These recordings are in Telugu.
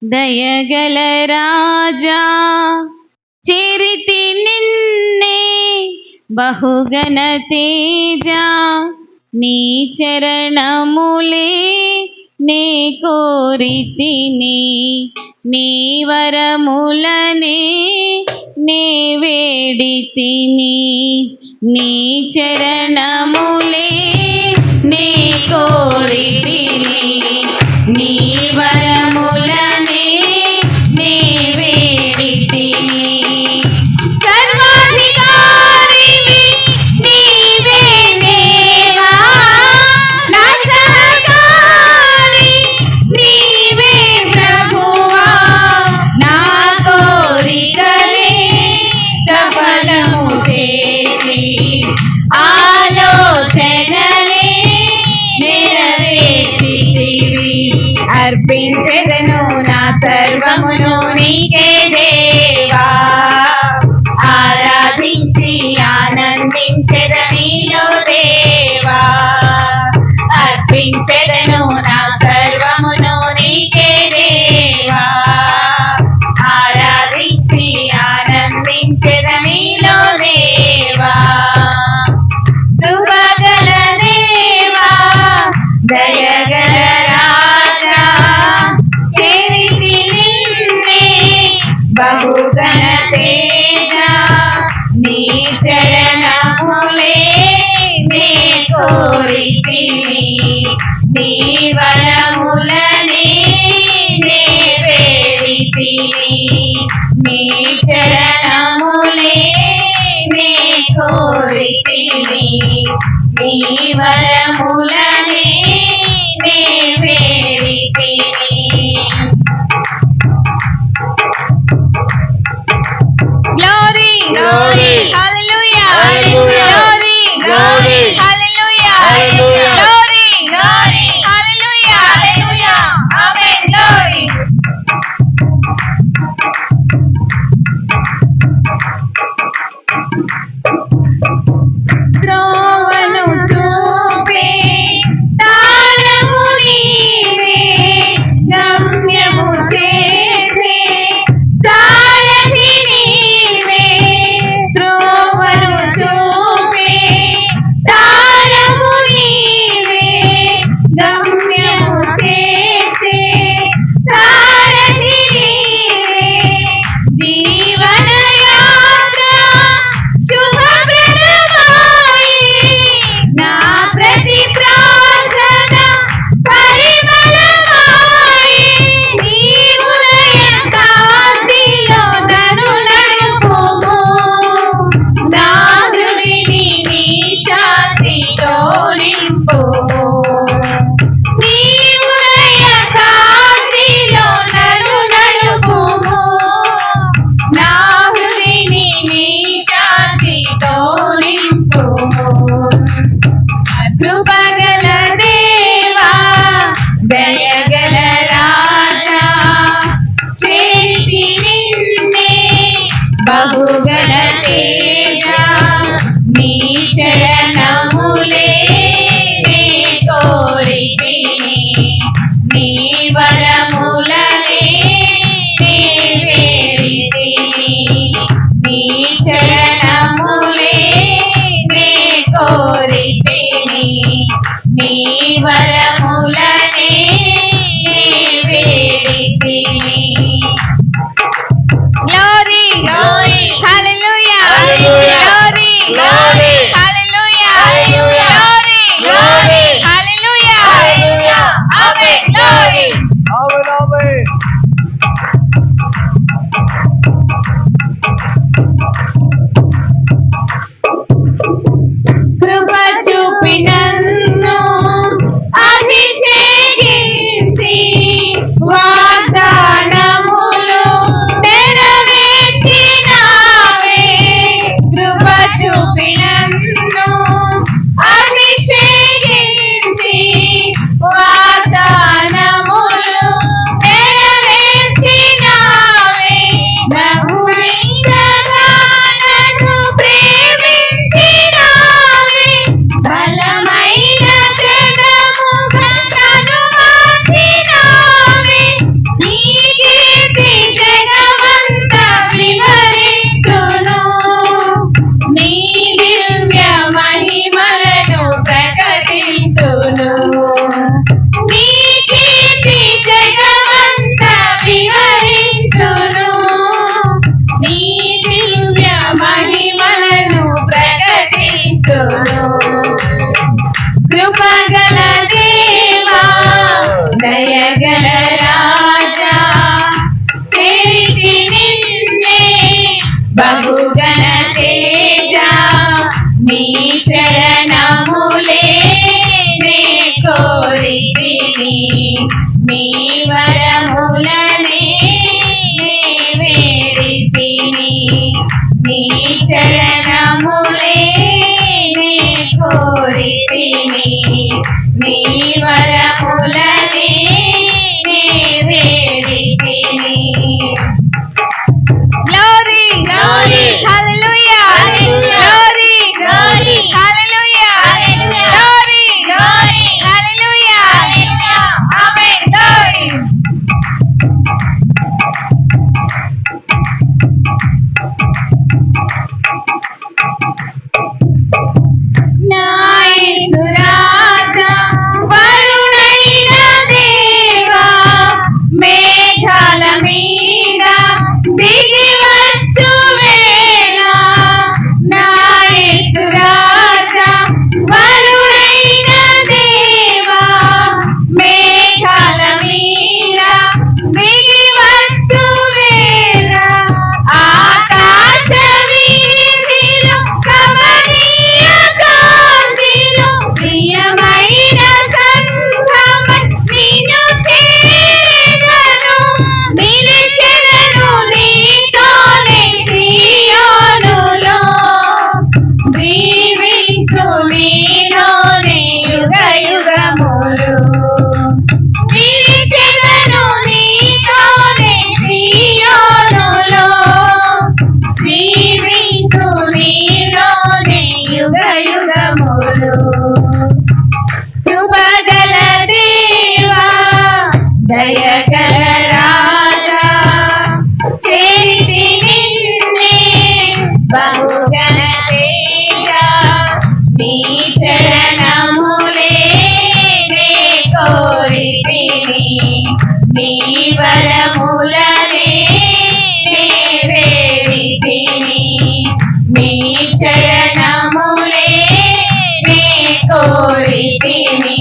దయగల రాజా చేరితి నిన్నే బహుగణ తేజ నీ చరణములే నే కోరితిని నీ వరములనే నే వేడితిని నీ చరణములే నే కోరితిని నీ వరములనే నే వేడితిని సర్వాధికారివి నీవే దేవా నా సహకారి నీవే ప్రభువా నా కోరికలే సఫలము చేసి ఆలోచనలే నెరవేర్చితివి అర్పించెదను నా సర్వమును నీకే దేవా ఆరాధించి ఆనందించెద నీలో దేవా అర్పించెదను నా సర్వమును నీకే దేవా ఆరాధించి ఆనందించెద నీలో దేవా కృపగల దేవా దయగల రాజా చేరితి నిన్నే బహుగణ తేజ నీ చరణములే నే కోరితిని నీ వరములనే నే వేడితిని నీ చరణములే నే కోరితిని నీ వరములనే నే వేడితిని Glory, glory, hallelujah, glory, glory, hallelujah, glory, glory, hallelujah, hallelujah, amen, glory. త్రోవను చూపే తారము నీవే గమ్యము చేసే సారథి నీవే త్రోవను చూపే తారము నీవే గమ్యము చేసే సారథి నీవే జీవన యాత్ర శుభప్రదమాయే నా ప్రతి ప్రార్థన పరిమళమాయే నీ ఉదయ కాంతిలో నన్ను నడుపుము నా హృదిని నీ శాంతితో నింపుము నీ ఉదయ కాంతిలో నన్ను నడుపుము నా హృదిని నీ శాంతితో నింపుము కృపగల దేవా దయగల రాజా చేరితి నిన్నే బహుగణ తేజ నీ చరణములే నే కోరితిని నీ వరములనే నే వేడితిని నీ చరణములే నే కోరితిని నీ వరములనే నే దయగల రాజా చేరితి నిన్నే బహుగణ తేజ నీ చరణములే నే కోరితిని నీ వరములనే వేడితిని నీ చరణములే నే కోరితిని నీ వరములనే నే వేడితిని. Glory, glory, hallelujah, glory, glory, hallelujah, glory, glory, hallelujah, amen, glory. నా యేసు రాజా వరుడైన దేవా మేఘాల మీద దిగి వచ్చు వేళ నా యేసు రాజా వరుడైన దేవా మేఘాల మీద దిగి వచ్చు వేళ ఆకాశ వీధిలో కమనీయ కాంతిలో ప్రియమైన సంఘమై నిన్ను చేరెదను నిలిచెదను నీతోనే సియోనులో జీవించు నీలోనే యుగ యుగములు నిలిచెదను నీతోనే సియోనులో జీవించు నీలోనే యుగ యుగములు. కృపగల దేవా దయగల రాజా చేరితి నిన్నే బహుగణ తేజ నీ చరణములే నే కోరితిని నీ వరములనే నే వేడితిని నీ చరణములే నే కోరితిని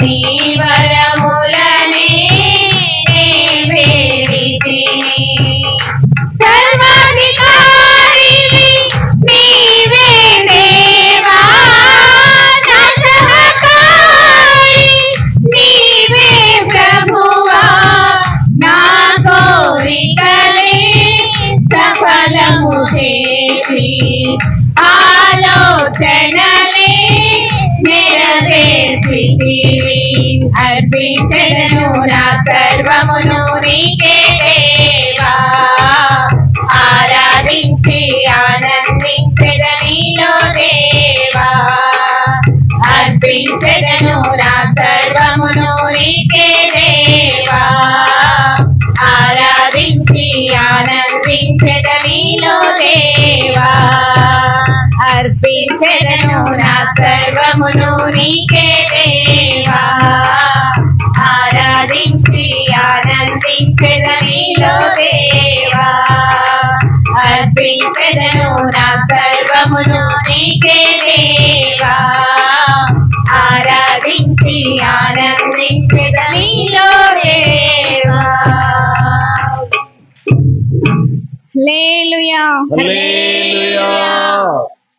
నీ వరములనే నే వేడితిని. సర్వాధికారివి నీవే దేవా నా సహకారి నీవే ప్రభువా నా కోరికలే సఫలము చేసి ఆలోచనలే నెరవేర్చితివి. అర్పించెదను నా సర్వమును నీకే దేవా ఆరాధించి ఆనందించెద నీలో దేవా అర్పించెదను నా సర్వమును నీకే దేవా ఆరాధించి ఆనందించెద నీలో దేవా అర్పించెదను నా సర్వమును నీకే దేవా ఆరాధించి ఆనందించెద నీలో దేవా అర్పించెదను నా సర్వమును నీకే దేవా ఆరాధించి ఆనందించెద నీలో దేవా. హల్లెలూయా.